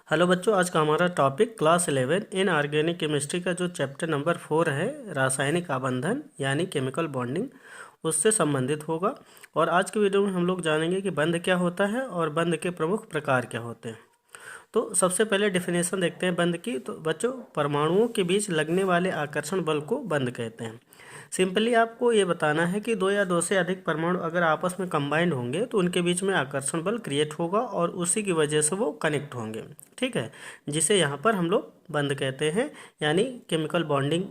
Hello बच्चों, आज का हमारा topic class 11 in organic chemistry का जो चैप्टर नंबर 4 है, रासायनिक आबंधन यानी केमिकल बॉन्डिंग, उससे संबंधित होगा। और आज की वीडियो में हम लोग जानेंगे कि बंध क्या होता है और बंध के प्रमुख प्रकार क्या होते हैं। तो सबसे पहले डेफिनेशन देखते हैं बंध की। तो बच्चों, परमाणुओं के बीच लगने वाले आकर्षण बल को बंध कहते हैं। सिंपली आपको ये बताना है कि दो या दो से अधिक परमाणु अगर आपस में कंबाइंड होंगे तो उनके बीच में आकर्षण बल क्रिएट होगा और उसी की वजह से वो कनेक्ट होंगे। ठीक है, जिसे यहाँ पर हम लोग बंध कहते हैं। यानी केमिकल बॉन्डिंग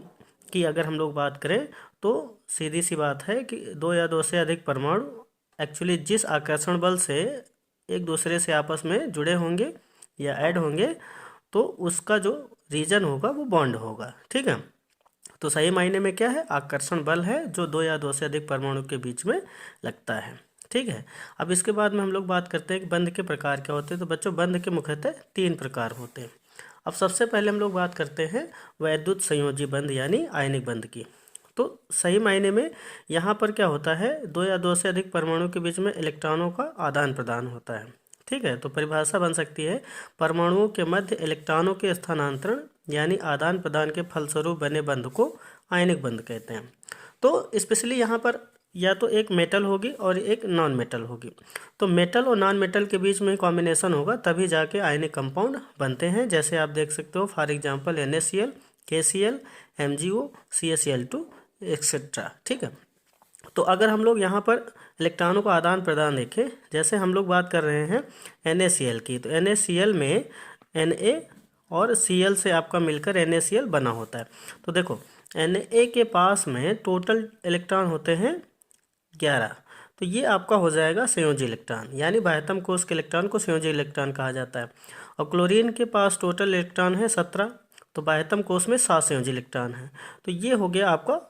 की अगर हम लोग बात करें तो सीधी सी बात है कि दो या दो से अधिक परमाणु एक्चुअली जिस आकर्षण बल से एक दूसरे से आपस में जुड़े होंगे या ऐड होंगे तो उसका जो रीजन होगा वो बॉन्ड होगा। ठीक है, तो सही मायने में क्या है, आकर्षण बल है जो दो या दो से अधिक परमाणु के बीच में लगता है। ठीक है, अब इसके बाद में हम लोग बात करते हैं कि बंध के प्रकार क्या होते हैं। तो बच्चों, बंध के मुख्यतः 3 प्रकार होते हैं। अब सबसे पहले हम लोग बात करते हैं वैद्युत संयोजी बंध यानी आयनिक बंध की। तो सही मायने में यहाँ पर क्या होता है, दो या दो से अधिक परमाणु के बीच में इलेक्ट्रॉनों का आदान प्रदान होता है। ठीक है, तो परिभाषा बन सकती है परमाणुओं के मध्य इलेक्ट्रॉनों के स्थानांतरण यानी आदान प्रदान के फलस्वरूप बने बंध को आयनिक बंध कहते हैं। तो स्पेशली यहाँ पर या तो एक मेटल होगी और एक नॉन मेटल होगी। तो मेटल और नॉन मेटल के बीच में कॉम्बिनेशन होगा तभी जाके आयनिक कंपाउंड बनते हैं। जैसे आप देख सकते हो for example NaCl, KCl, MgO, CaCl2 etcetera. ठीक है, तो अगर हम लोग यहाँ पर इलेक्ट्रॉनों का आदान प्रदान देखें, जैसे हम लोग बात कर रहे हैं NaCl की, तो NaCl में Na और Cl से आपका मिलकर NaCl बना होता है। तो देखो Na के पास में टोटल इलेक्ट्रॉन होते हैं 11। तो ये आपका हो जाएगा संयोजी इलेक्ट्रॉन, यानी बाह्यतम कोश के इलेक्ट्रॉन को संयोजी इलेक्ट्रॉन कहा जाता है। और क्लोरीन के पास टोटल इलेक्ट्रॉन है 17, तो बाह्यतम कोश में 7 संयोजी इलेक्ट्रॉन है। तो ये हो गया आपका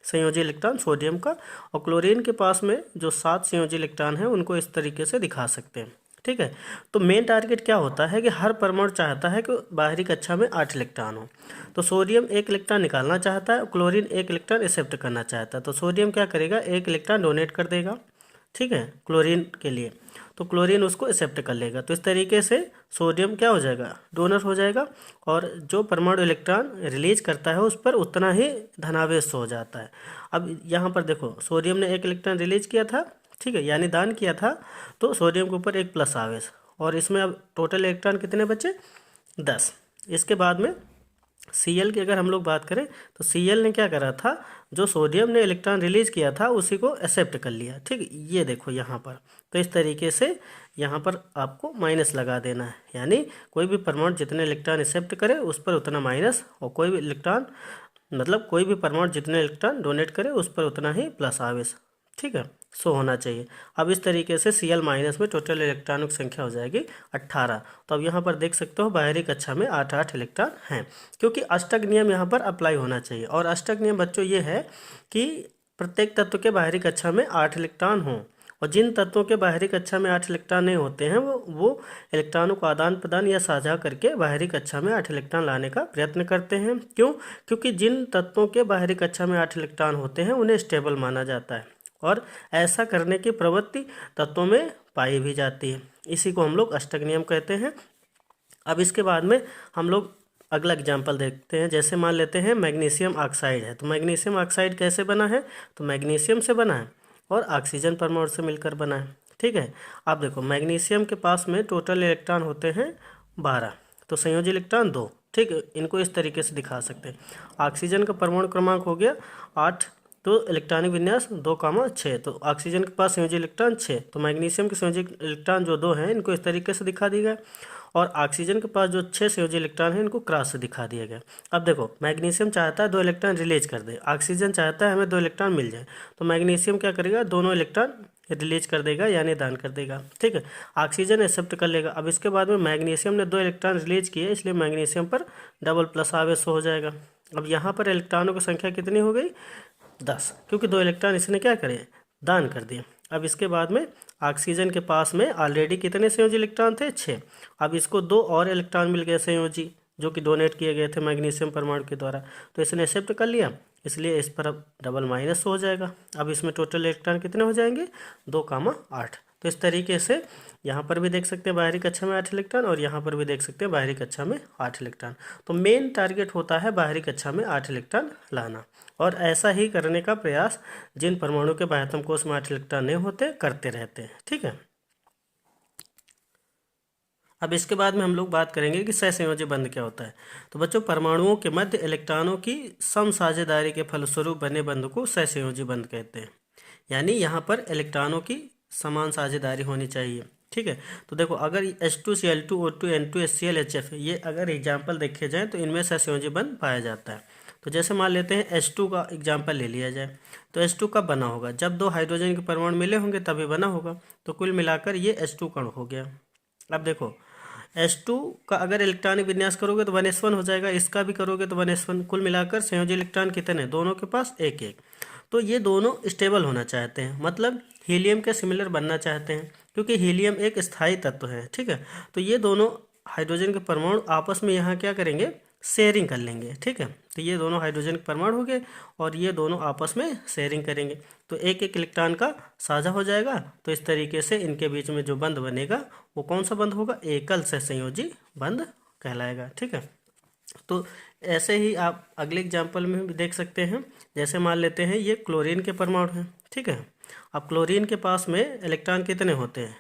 संयोजी इलेक्ट्रॉन सोडियम का। और क्लोरीन के पास में जो 7 संयोजी इलेक्ट्रॉन है उनको इस तरीके से दिखा सकते हैं। ठीक है, तो मेन टारगेट क्या होता है कि हर परमाणु चाहता है कि बाहरी कक्षा में 8 इलेक्ट्रॉन हो। तो सोडियम 1 इलेक्ट्रॉन निकालना चाहता है, क्लोरीन 1 इलेक्ट्रॉन एक्सेप्ट करना चाहता है। तो सोडियम क्या करेगा, 1 इलेक्ट्रॉन डोनेट कर देगा। ठीक है, क्लोरीन के लिए, तो क्लोरीन उसको एक्सेप्ट कर लेगा। तो इस तरीके से सोडियम क्या हो जाएगा, डोनर हो जाएगा। और जो परमाणु इलेक्ट्रॉन रिलीज करता है उस पर उतना ही धनावेश हो जाता है। अब यहाँ पर देखो सोडियम ने 1 इलेक्ट्रॉन रिलीज किया था, ठीक है, यानी दान किया था, तो सोडियम के ऊपर 1 प्लस आवेश। और इसमें अब टोटल इलेक्ट्रॉन कितने बचे, 10। इसके बाद में Cl की अगर हम लोग बात करें तो Cl ने क्या करा था, जो सोडियम ने इलेक्ट्रॉन रिलीज किया था उसी को एक्सेप्ट कर लिया। ठीक, ये देखो यहाँ पर। तो इस तरीके से यहाँ पर आपको माइनस लगा देना है, यानी कोई भी परमाणु जितने इलेक्ट्रॉन एक्सेप्ट करे उस पर उतना माइनस, और कोई भी इलेक्ट्रॉन मतलब कोई भी परमाणु जितने इलेक्ट्रॉन डोनेट करे उस पर उतना ही प्लस आवेश। ठीक है, सो होना चाहिए। अब इस तरीके से Cl माइनस में टोटल इलेक्ट्रॉनों की संख्या हो जाएगी 18। तो अब यहाँ पर देख सकते हो बाहरी कक्षा में 8 इलेक्ट्रॉन हैं, क्योंकि अष्टक नियम यहाँ पर अप्लाई होना चाहिए। और अष्टक नियम बच्चों ये है कि प्रत्येक तत्व के बाहरी कक्षा में 8 इलेक्ट्रॉन हों, और जिन तत्वों के बाहरी कक्षा में 8 इलेक्ट्रॉन नहीं होते हैं वो इलेक्ट्रॉनों को आदान प्रदान या साझा करके बाहरी कक्षा में 8 इलेक्ट्रॉन लाने का प्रयत्न करते हैं। क्यों, क्योंकि जिन तत्वों के बाहरी कक्षा में 8 इलेक्ट्रॉन होते हैं उन्हें स्टेबल माना जाता है, और ऐसा करने की प्रवृत्ति तत्वों में पाई भी जाती है। इसी को हम लोग अष्टक नियम कहते हैं। अब इसके बाद में हम लोग अगला एग्जाम्पल देखते हैं। जैसे मान लेते हैं मैग्नीशियम ऑक्साइड है, तो मैग्नीशियम ऑक्साइड कैसे बना है, तो मैग्नीशियम से बना है और ऑक्सीजन परमाणु से मिलकर बना है। ठीक है, आप देखो मैग्नीशियम के पास में टोटल इलेक्ट्रॉन होते हैं 12, तो संयोजी इलेक्ट्रॉन 2। ठीक है, इनको इस तरीके से दिखा सकते हैं। ऑक्सीजन का परमाणु क्रमांक हो गया 8, तो इलेक्ट्रॉनिक विन्यास 2,6, तो ऑक्सीजन के पास संयोजी इलेक्ट्रॉन 6, तो मैग्नीशियम के संयोजी इलेक्ट्रॉन जो 2 हैं इनको इस तरीके से दिखा दिया गया, और ऑक्सीजन के पास जो 6 संयोजी इलेक्ट्रॉन हैं इनको क्रॉस से दिखा दिया गया। अब देखो मैग्नीशियम चाहता है 2 इलेक्ट्रॉन रिलीज कर दे, ऑक्सीजन चाहता है हमें 2 इलेक्ट्रॉन मिल जाए, तो मैग्नीशियम क्या करेगा, दोनों इलेक्ट्रॉन रिलीज कर देगा यानी दान कर देगा। ठीक है, ऑक्सीजन एक्सेप्ट कर लेगा। अब इसके बाद में मैग्नीशियम ने 2 इलेक्ट्रॉन रिलीज किए, इसलिए मैग्नीशियम पर डबल प्लस आवेश हो जाएगा। अब यहाँ पर इलेक्ट्रॉनों की संख्या कितनी हो गई, 10, क्योंकि 2 इलेक्ट्रॉन इसने क्या करे, दान कर दिए। अब इसके बाद में ऑक्सीजन के पास में ऑलरेडी कितने संयोजी इलेक्ट्रॉन थे, 6। अब इसको 2 और इलेक्ट्रॉन मिल गए संयोजी, जो कि डोनेट किए गए थे मैग्नीशियम परमाणु के द्वारा, तो इसने एक्सेप्ट कर लिया, इसलिए इस पर अब डबल माइनस हो जाएगा। अब इसमें टोटल इलेक्ट्रॉन कितने हो जाएंगे, 2,8। तो इस तरीके से यहाँ पर भी देख सकते हैं बाहरी कक्षा में 8 इलेक्ट्रॉन, और यहाँ पर भी देख सकते हैं बाहरी कक्षा में 8 इलेक्ट्रॉन। तो मेन टारगेट होता है बाहरी कक्षा में 8 इलेक्ट्रॉन लाना, और ऐसा ही करने का प्रयास जिन परमाणु के बाह्यतम कोश में 8 इलेक्ट्रॉन नहीं होते करते रहते हैं। ठीक है, अब इसके बाद में हम लोग बात करेंगे कि सहसंयोजी बंध क्या होता है। तो बच्चों, परमाणुओं के मध्य इलेक्ट्रॉनों की समसाझेदारी के फलस्वरूप बने बंध को सहसंयोजी बंध कहते हैं। यानी यहाँ पर इलेक्ट्रॉनों की समान साझेदारी होनी चाहिए। ठीक है, तो देखो अगर H2Cl2 O2 N2 HCl HF ये अगर एग्जाम्पल देखे जाएँ तो इनमें सहसंयोजी बंध पाया जाता है। तो जैसे मान लेते हैं H2 का एग्जाम्पल ले लिया जाए, तो H2 कब बना होगा? जब दो हाइड्रोजन के परमाणु मिले होंगे तभी बना होगा। तो कुल मिलाकर ये H2 कण हो गया। अब देखो H2 का अगर इलेक्ट्रॉनिक विन्यास करोगे तो 1s1 हो जाएगा, इसका भी करोगे तो 1s1। कुल मिलाकर संयोजी इलेक्ट्रॉन कितने? दोनों के पास एक एक। तो ये दोनों स्टेबल होना चाहते हैं, मतलब हीलियम के सिमिलर बनना चाहते हैं, क्योंकि हीलियम एक स्थायी तत्व है। ठीक है, तो ये दोनों हाइड्रोजन के परमाणु आपस में यहाँ क्या करेंगे? शेयरिंग कर लेंगे। ठीक है, तो ये दोनों हाइड्रोजन के परमाणु हो गए और ये दोनों आपस में शेयरिंग करेंगे, तो एक एक इलेक्ट्रॉन का साझा हो जाएगा। तो इस तरीके से इनके बीच में जो बंध बनेगा वो कौन सा बंध होगा? एकल सहसंयोजी बंध कहलाएगा। ठीक है, तो ऐसे ही आप अगले एग्जाम्पल में भी देख सकते हैं। जैसे मान लेते हैं ये क्लोरीन के परमाणु हैं। ठीक है, अब क्लोरीन के पास में इलेक्ट्रॉन कितने होते हैं?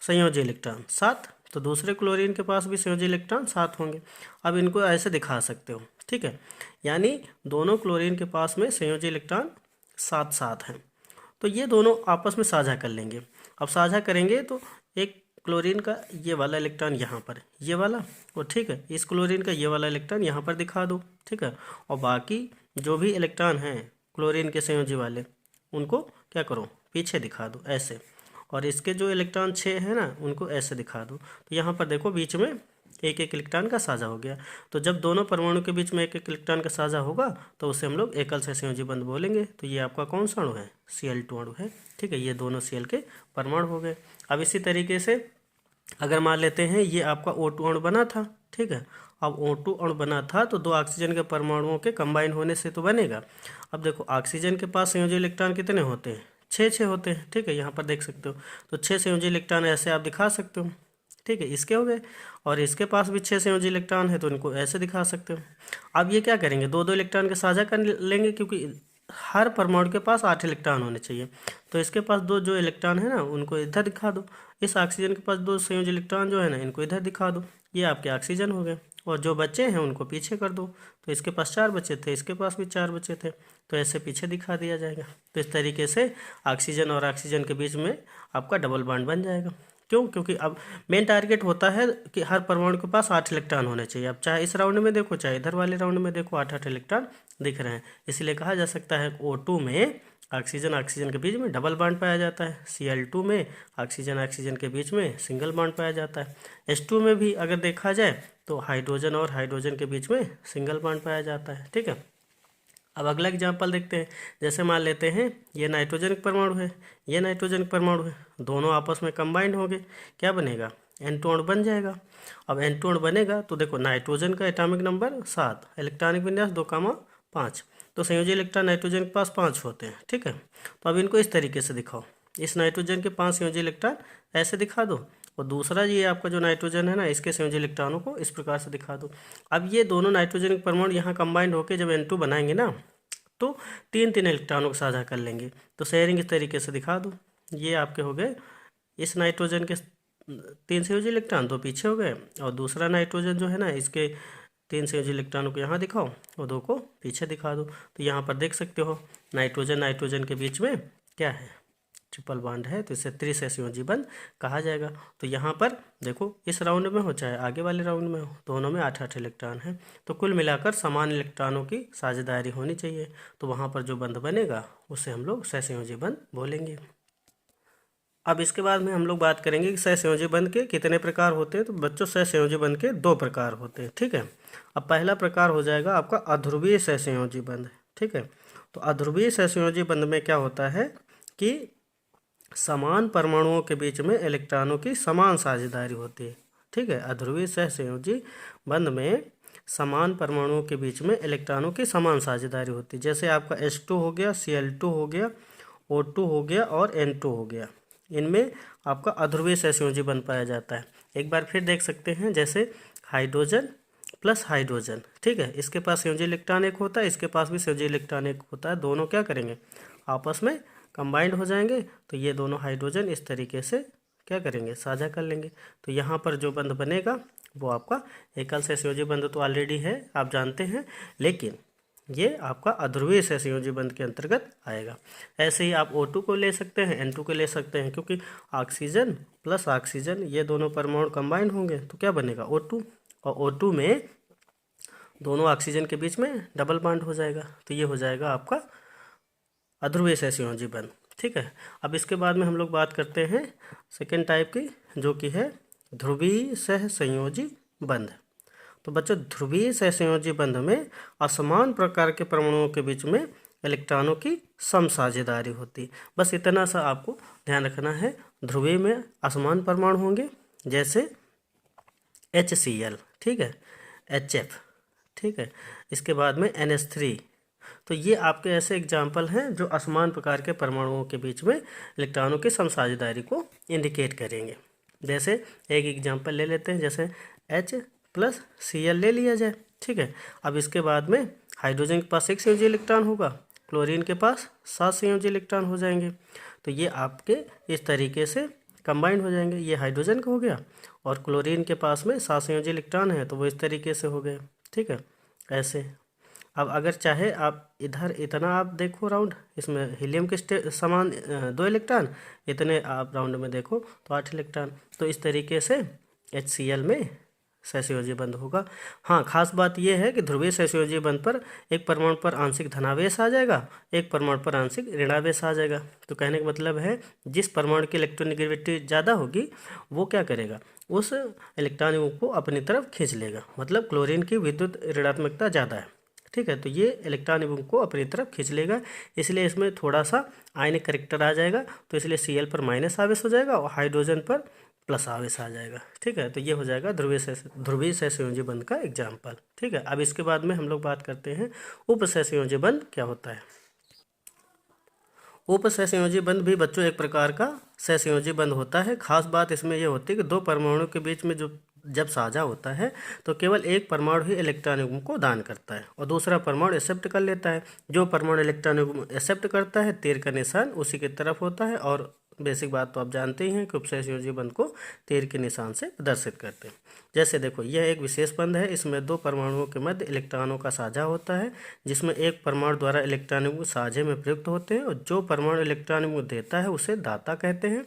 संयोजी इलेक्ट्रॉन 7। तो दूसरे क्लोरीन के पास भी संयोजी इलेक्ट्रॉन 7 होंगे। अब इनको ऐसे दिखा सकते हो। ठीक है, यानी दोनों क्लोरीन के पास में संयोजी इलेक्ट्रॉन 7 हैं। तो ये दोनों आपस में साझा कर लेंगे। अब साझा करेंगे तो एक क्लोरीन का ये वाला इलेक्ट्रॉन यहाँ पर, ये वाला, और ठीक है इस क्लोरीन का ये वाला इलेक्ट्रॉन यहाँ पर दिखा दो। ठीक है, और बाकी जो भी इलेक्ट्रॉन हैं क्लोरीन के संयोजी वाले उनको क्या करो? पीछे दिखा दो ऐसे। और इसके जो इलेक्ट्रॉन 6 है ना उनको ऐसे दिखा दो। तो यहाँ पर देखो बीच में एक एक इलेक्ट्रॉन का साझा हो गया। तो जब दोनों परमाणु के बीच में एक एक इलेक्ट्रॉन का साझा होगा तो उसे हम लोग एकल सहसंयोजी बंध बोलेंगे। तो ये आपका कौन सा अणु है? Cl2 अणु है। ठीक है, ये दोनों Cl के परमाणु हो गए। अब इसी तरीके से अगर मान लेते हैं ये आपका O2 अणु बना था। ठीक है, अब O2 अणु बना था तो दो ऑक्सीजन के परमाणुओं के कंबाइन होने से तो बनेगा। अब देखो ऑक्सीजन के पास संयोजी इलेक्ट्रॉन कितने होते हैं? 6 होते हैं। ठीक है, यहाँ पर देख सकते हो। तो 6 संयोजी इलेक्ट्रॉन ऐसे आप दिखा सकते हो। ठीक है, इसके हो गए, और इसके पास भी 6 संयोजी इलेक्ट्रॉन है तो इनको ऐसे दिखा सकते हो। अब ये क्या करेंगे? दो दो इलेक्ट्रॉन के साझा कर लेंगे, क्योंकि हर परमाणु के पास 8 इलेक्ट्रॉन होने चाहिए। तो इसके पास दो जो इलेक्ट्रॉन है ना उनको इधर दिखा दो। इस ऑक्सीजन के पास दो संयोजी इलेक्ट्रॉन जो है ना इनको इधर दिखा दो। ये आपके ऑक्सीजन हो गए, और जो बच्चे हैं उनको पीछे कर दो। तो इसके पास 4 बचे थे, इसके पास भी 4 बचे थे, तो ऐसे पीछे दिखा दिया जाएगा। तो इस तरीके से ऑक्सीजन और ऑक्सीजन के बीच में आपका डबल बॉन्ड बन जाएगा। क्यों? क्योंकि अब मेन टारगेट होता है कि हर परमाणु के पास 8 इलेक्ट्रॉन होने चाहिए। अब चाहे इस राउंड में देखो चाहे इधर वाले राउंड में देखो 8 इलेक्ट्रॉन दिख रहे हैं। इसलिए कहा जा सकता है O2 में ऑक्सीजन ऑक्सीजन के बीच में डबल बॉन्ड पाया जाता है। Cl2 में ऑक्सीजन ऑक्सीजन के बीच में सिंगल बॉन्ड पाया जाता है। H2 में भी अगर देखा जाए तो हाइड्रोजन और हाइड्रोजन के बीच में सिंगल बॉन्ड पाया जाता है। ठीक है, अब अगला एग्जाम्पल देखते हैं। जैसे मान लेते हैं ये नाइट्रोजन का परमाणु है, ये नाइट्रोजन का परमाणु है, दोनों आपस में कंबाइंड होंगे, क्या बनेगा? N2 अणु बन जाएगा। अब N2 अणु बनेगा तो देखो नाइट्रोजन का एटॉमिक नंबर 7, इलेक्ट्रॉनिक विन्यास 2,5, तो संयोजी इलेक्ट्रॉन नाइट्रोजन के पास 5 होते हैं। ठीक है, तो अब इनको इस तरीके से दिखाओ। इस नाइट्रोजन के 5 संयोजी इलेक्ट्रॉन ऐसे दिखा दो, और दूसरा ये आपका जो नाइट्रोजन है ना इसके संयोजी इलेक्ट्रॉनों को इस प्रकार से दिखा दो। अब ये दोनों नाइट्रोजन के परमाणु यहाँ कंबाइंड होकर जब N2 बनाएंगे ना तो 3 इलेक्ट्रॉनों को साझा कर लेंगे। तो शेयरिंग इस तरीके से दिखा दो। ये आपके हो गए इस नाइट्रोजन के 3 संयोजी इलेक्ट्रॉन, तो पीछे हो गए, और दूसरा नाइट्रोजन जो है ना इसके 3 संयोजी इलेक्ट्रॉनों को यहाँ दिखाओ और 2 को पीछे दिखा दो। तो यहाँ पर देख सकते हो नाइट्रोजन नाइट्रोजन के बीच में क्या है? ट्रिपल बॉन्ड है, तो इसे त्रिसंयोजी बंध कहा जाएगा। तो यहाँ पर देखो इस राउंड में हो चाहे आगे वाले राउंड में हो, दोनों में 8 इलेक्ट्रॉन है, तो कुल मिलाकर समान इलेक्ट्रॉनों की साझेदारी होनी चाहिए। तो वहाँ पर जो बंध बनेगा उसे हम लोग सहसंयोजी बंध बोलेंगे। अब इसके बाद में हम लोग बात करेंगे कि सहसंयोजी बंध के कितने प्रकार होते हैं। तो बच्चों सहसंयोजी बंध के 2 प्रकार होते हैं। ठीक है, अब पहला प्रकार हो जाएगा आपका अध्रुवीय सहसंयोजी बंध। ठीक है, तो अध्रुवीय सहसंयोजी बंध में क्या होता है कि समान परमाणुओं के बीच में इलेक्ट्रॉनों की समान साझेदारी होती है। ठीक है, अध्रुवीय सहसंयोजी बंध में समान परमाणुओं के बीच में इलेक्ट्रॉनों की समान साझेदारी होती है। जैसे आपका H2 हो गया, Cl2 हो गया, O2 हो गया और N2 हो गया। इनमें आपका अध्रुवीय सहसंयोजी बंध पाया जाता है। एक बार फिर देख सकते हैं, जैसे हाइड्रोजन प्लस हाइड्रोजन, ठीक है, इसके पास संयोजी इलेक्ट्रॉन एक होता है, इसके पास भी संयोजी इलेक्ट्रॉन एक होता है, दोनों क्या करेंगे, आपस में कंबाइंड हो जाएंगे। तो ये दोनों हाइड्रोजन इस तरीके से क्या करेंगे, साझा कर लेंगे। तो यहाँ पर जो बंध बनेगा वो आपका एकल सहसंयोजी बंध तो ऑलरेडी है, आप जानते हैं, लेकिन ये आपका अध्रुवीय सहसंयोजी बंध के अंतर्गत आएगा। ऐसे ही आप O2 को ले सकते हैं, N2 को ले सकते हैं, क्योंकि ऑक्सीजन प्लस ऑक्सीजन ये दोनों परमाणु कंबाइन होंगे तो क्या बनेगा, O2, और O2 में दोनों ऑक्सीजन के बीच में डबल बॉन्ड हो जाएगा। तो ये हो जाएगा आपका अध्रुवीय सहसंयोजी बंध, ठीक है। अब इसके बाद में हम लोग बात करते हैं सेकेंड टाइप की, जो कि है ध्रुवीय सहसंयोजी बंध। तो बच्चों, ध्रुवीय सहसंयोजी बंध में असमान प्रकार के परमाणुओं के बीच में इलेक्ट्रॉनों की समसाझेदारी होती। बस इतना सा आपको ध्यान रखना है। ध्रुवीय में असमान परमाणु होंगे, जैसे HCl, ठीक है, HF, ठीक है, इसके बाद में NH3। तो ये आपके ऐसे एग्जाम्पल हैं जो असमान प्रकार के परमाणुओं के बीच में इलेक्ट्रॉनों की समसाझेदारी को इंडिकेट करेंगे। जैसे एक एग्जाम्पल ले लेते हैं, जैसे H+Cl ले लिया जाए, ठीक है। अब इसके बाद में हाइड्रोजन के पास एक संयोजी इलेक्ट्रॉन होगा, क्लोरीन के पास 7 संयोजी इलेक्ट्रॉन हो जाएंगे। तो ये आपके इस तरीके से कंबाइंड हो जाएंगे। ये हाइड्रोजन का हो गया और क्लोरीन के पास में 7 संयोजी इलेक्ट्रॉन है, तो वो इस तरीके से हो गए, ठीक है, ऐसे। अब अगर चाहे आप इधर इतना आप देखो राउंड, इसमें हीलियम के समान 2 इलेक्ट्रॉन, इतने आप राउंड में देखो तो 8 इलेक्ट्रॉन। तो इस तरीके से HCl में सहसंयोजी बंध होगा। हाँ, खास बात यह है कि ध्रुवीय सहसंयोजी बंध पर एक परमाणु पर आंशिक धनावेश आ जाएगा, एक परमाणु पर आंशिक ऋणावेश आ जाएगा। तो कहने का मतलब है, जिस परमाणु की इलेक्ट्रोनेगेटिविटी ज़्यादा होगी वो क्या करेगा, उस इलेक्ट्रॉन युग्म को अपनी तरफ खींच लेगा। मतलब क्लोरीन की विद्युत ऋणात्मकता ज़्यादा है, ठीक है, तो ये इलेक्ट्रॉन युग्म को अपनी तरफ खींच लेगा, इसलिए इसमें थोड़ा सा आयनिक करेक्टर आ जाएगा। तो इसलिए Cl पर माइनस आवेश हो जाएगा और हाइड्रोजन पर प्लस आवेश आ जाएगा, ठीक है। तो ये हो जाएगा ध्रुवीय सहसंयोजी बंध का एग्जाम्पल, ठीक है। अब इसके बाद में हम लोग बात करते हैं उप सहसंयोजी बंध क्या होता है। उप सहसंयोजी बंध भी बच्चों एक प्रकार का सहसंयोजी बंध होता है। खास बात इसमें यह होती है कि दो परमाणु के बीच में जब साझा होता है तो केवल एक परमाणु ही इलेक्ट्रॉन युग्म को दान करता है और दूसरा परमाणु एक्सेप्ट कर लेता है। जो परमाणु इलेक्ट्रॉन युग्म एक्सेप्ट करता है, तीर का निशान उसी की तरफ होता है। और बेसिक बात तो आप जानते ही हैं कि उपसहसंयोजी बंध को तीर के निशान से प्रदर्शित करते हैं। जैसे देखो, यह एक विशेष बंध है, इसमें दो परमाणुओं के मध्य इलेक्ट्रॉनों का साझा होता है, जिसमें एक परमाणु द्वारा इलेक्ट्रॉन युग्म साझे में प्रयुक्त होते हैं और जो परमाणु इलेक्ट्रॉन युग्म देता है उसे दाता कहते हैं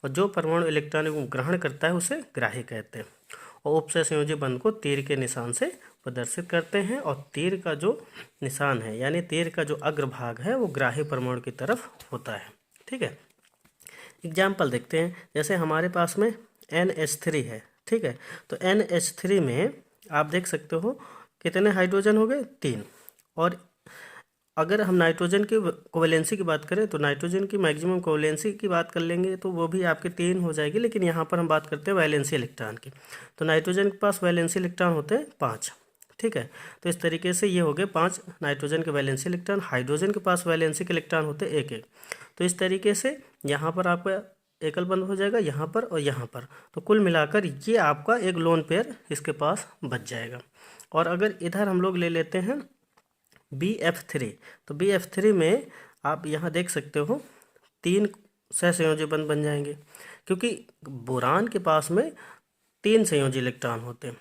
और जो परमाणु इलेक्ट्रॉन युग्म ग्रहण करता है उसे ग्राही कहते हैं। और उपसहसंयोजी बंध को तीर के निशान से प्रदर्शित करते हैं और तीर का जो निशान है, यानी तीर का जो अग्रभाग है, वो ग्राही परमाणु की तरफ होता है, ठीक है। एग्जाम्पल देखते हैं, जैसे हमारे पास में NH3 है, ठीक है। तो NH3 में आप देख सकते हो कितने हाइड्रोजन हो गए, 3। और अगर हम नाइट्रोजन की कोवेलेंसी की बात करें तो नाइट्रोजन की मैक्सिमम कोवेलेंसी की बात कर लेंगे तो वो भी आपके 3 हो जाएगी, लेकिन यहाँ पर हम बात करते हैं वैलेंसी इलेक्ट्रॉन की। तो नाइट्रोजन के पास वैलेंसी इलेक्ट्रॉन होते हैं 5, ठीक है। तो इस तरीके से ये हो गए 5 नाइट्रोजन के वैलेंसी इलेक्ट्रॉन। हाइड्रोजन के पास वैलेंसी के इलेक्ट्रॉन होते हैं 1-1। तो इस तरीके से यहाँ पर आपका एकल बंध हो जाएगा, यहाँ पर और यहाँ पर। तो कुल मिलाकर ये आपका एक लोन पेयर इसके पास बच जाएगा। और अगर इधर हम लोग ले लेते हैं BF3, तो BF3 में आप यहाँ देख सकते हो 3 सहसंयोजी बंध बन जाएंगे, क्योंकि बोरान के पास में 3 संयोजी इलेक्ट्रॉन होते हैं,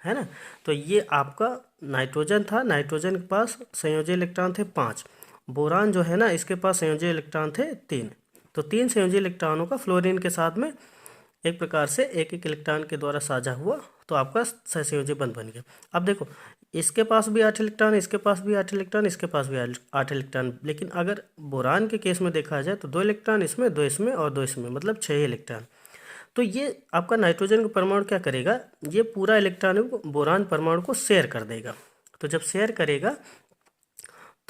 है ना। तो ये आपका नाइट्रोजन था, नाइट्रोजन के पास संयोजी इलेक्ट्रॉन थे 5। बोरान जो है ना, इसके पास संयोजी इलेक्ट्रॉन थे 3। तो 3 संयोजी इलेक्ट्रॉनों का फ्लोरीन के साथ में एक प्रकार से एक इलेक्ट्रॉन के द्वारा साझा हुआ, तो आपका सहसंयोजी बंध बन गया। अब देखो, इसके पास भी 8 इलेक्ट्रॉन, इसके पास भी 8 इलेक्ट्रॉन, इसके पास भी 8 इलेक्ट्रॉन। लेकिन अगर बोरान के केस में देखा जाए तो 2 इलेक्ट्रॉन इसमें, 2 इसमें और 2 इसमें, मतलब 6 इलेक्ट्रॉन। तो ये आपका नाइट्रोजन का परमाणु क्या करेगा, ये पूरा इलेक्ट्रॉन बोरान परमाणु को शेयर कर देगा। तो जब शेयर करेगा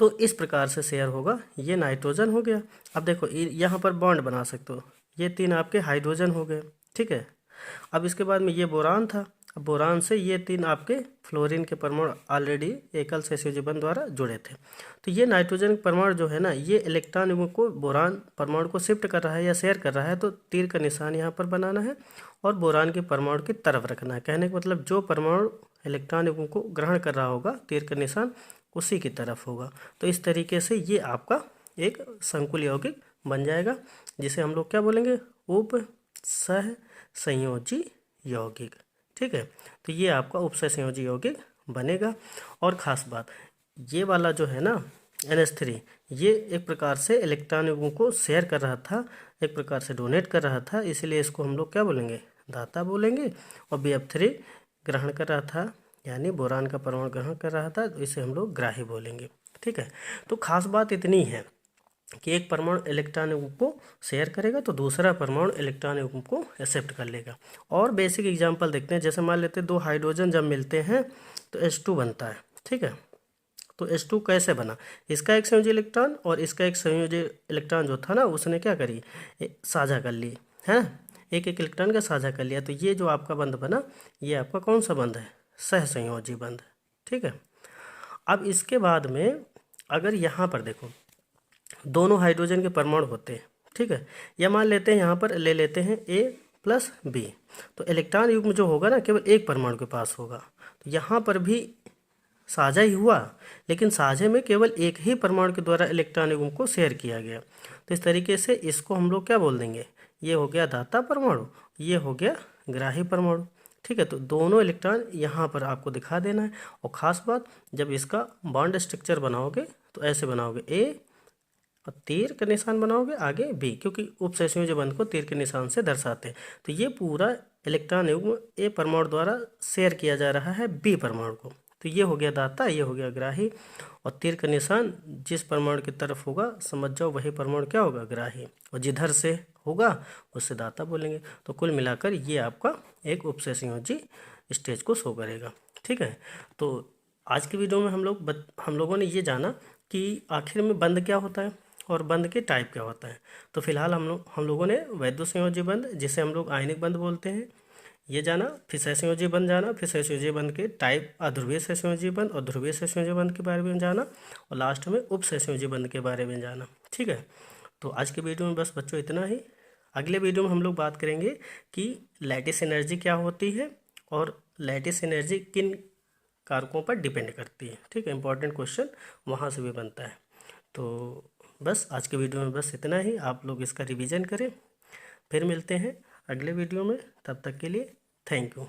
तो इस प्रकार से शेयर होगा, ये नाइट्रोजन हो गया। अब देखो, यहाँ पर बॉन्ड बना सकते हो, ये 3 आपके हाइड्रोजन हो गए, ठीक है। अब इसके बाद में ये बोरान था, अब बोरान से ये 3 आपके फ्लोरीन के परमाणु ऑलरेडी एकल सहसंयोजी बंध द्वारा जुड़े थे। तो ये नाइट्रोजन परमाणु जो है ना, ये इलेक्ट्रॉन युग्म को बोरान परमाणु को शिफ्ट कर रहा है या शेयर कर रहा है, तो तीर का निशान यहाँ पर बनाना है और बोरान के परमाणु की तरफ रखना है। कहने का मतलब जो परमाणु इलेक्ट्रॉन युग्म को ग्रहण कर रहा होगा, तीर का निशान उसी की तरफ होगा। तो इस तरीके से ये आपका एक संकुल यौगिक बन जाएगा, जिसे हम लोग क्या बोलेंगे, उप सह संयोजी यौगिक। ठीक है, तो ये आपका उपसह संयोजी यौगिक बनेगा। और ख़ास बात, ये वाला जो है ना NH3, ये एक प्रकार से इलेक्ट्रॉन युग्म को शेयर कर रहा था, एक प्रकार से डोनेट कर रहा था, इसलिए इसको हम लोग क्या बोलेंगे, दाता बोलेंगे। और BF3 ग्रहण कर रहा था, यानी बोरान का परमाणु ग्रहण कर रहा था, तो इसे हम लोग ग्राही बोलेंगे। ठीक है, तो खास बात इतनी है कि एक परमाणु इलेक्ट्रॉन युग्म को शेयर करेगा तो दूसरा परमाणु इलेक्ट्रॉन युग्म को एक्सेप्ट कर लेगा। और बेसिक एग्जांपल देखते हैं, जैसे मान लेते हैं 2 हाइड्रोजन जब मिलते हैं तो H2 बनता है। ठीक है, तो H2 कैसे बना, इसका एक संयोजी इलेक्ट्रॉन और इसका एक संयोजी इलेक्ट्रॉन जो था ना, उसने क्या करी, साझा कर ली है, एक एक इलेक्ट्रॉन का साझा कर लिया। तो ये जो आपका बंध बना, ये आपका कौन सा बंध है, सहसंयोजी बंध। ठीक है, अब इसके बाद में अगर यहाँ पर देखो दोनों हाइड्रोजन के परमाणु होते हैं। ठीक है, या मान लेते हैं यहाँ पर ले लेते हैं A+B, तो इलेक्ट्रॉन युग्म जो होगा ना, केवल एक परमाणु के पास होगा। तो यहाँ पर भी साझा ही हुआ, लेकिन साझे में केवल एक ही परमाणु के द्वारा इलेक्ट्रॉन युग्म को शेयर किया गया। तो इस तरीके से इसको हम लोग क्या बोल देंगे, ये हो गया दाता परमाणु, ये हो गया ग्राही परमाणु। ठीक है, तो दोनों इलेक्ट्रॉन यहाँ पर आपको दिखा देना है। और ख़ास बात, जब इसका बॉन्ड स्ट्रक्चर बनाओगे तो ऐसे बनाओगे, A और तीर का निशान बनाओगे आगे B, क्योंकि उपसहसंयोजी बंध को तीर के निशान से दर्शाते हैं। तो ये पूरा इलेक्ट्रॉन युग्म A परमाणु द्वारा शेयर किया जा रहा है B परमाणु को। तो ये हो गया दाता, ये हो गया ग्राही। और तीर का निशान जिस परमाणु की तरफ होगा, समझ जाओ वही परमाणु क्या होगा, ग्राही। और जिधर से होगा उससे दाता बोलेंगे। तो कुल मिलाकर ये आपका एक उपसहसंयोजी स्टेज को शो करेगा। ठीक है, तो आज की वीडियो में हम लोगों ने ये जाना कि आखिर में बंध क्या होता है और बंध के टाइप क्या होता है। तो फिलहाल हम लोगों ने वैद्युत संयोजी बंध, जिसे हम लोग आयनिक बंध बोलते हैं, ये जाना। फिर सहसंयोजी बंध जाना, फिर सहसंयोजी बंध के टाइप अध्रुवीय सहसंयोजी बंध और ध्रुवीय सहसंयोजी बंध के बारे में जाना, और लास्ट में उप सहसंयोजी बंध के बारे में जाना। ठीक है, तो आज के वीडियो में बस बच्चों इतना ही। अगले वीडियो में हम लोग बात करेंगे कि लैटिस एनर्जी क्या होती है और लैटिस एनर्जी किन कारकों पर डिपेंड करती है। ठीक है, इंपॉर्टेंट क्वेश्चन वहाँ से भी बनता है। तो बस आज के वीडियो में बस इतना ही, आप लोग इसका रिवीजन करें। फिर मिलते हैं अगले वीडियो में, तब तक के लिए थैंक यू।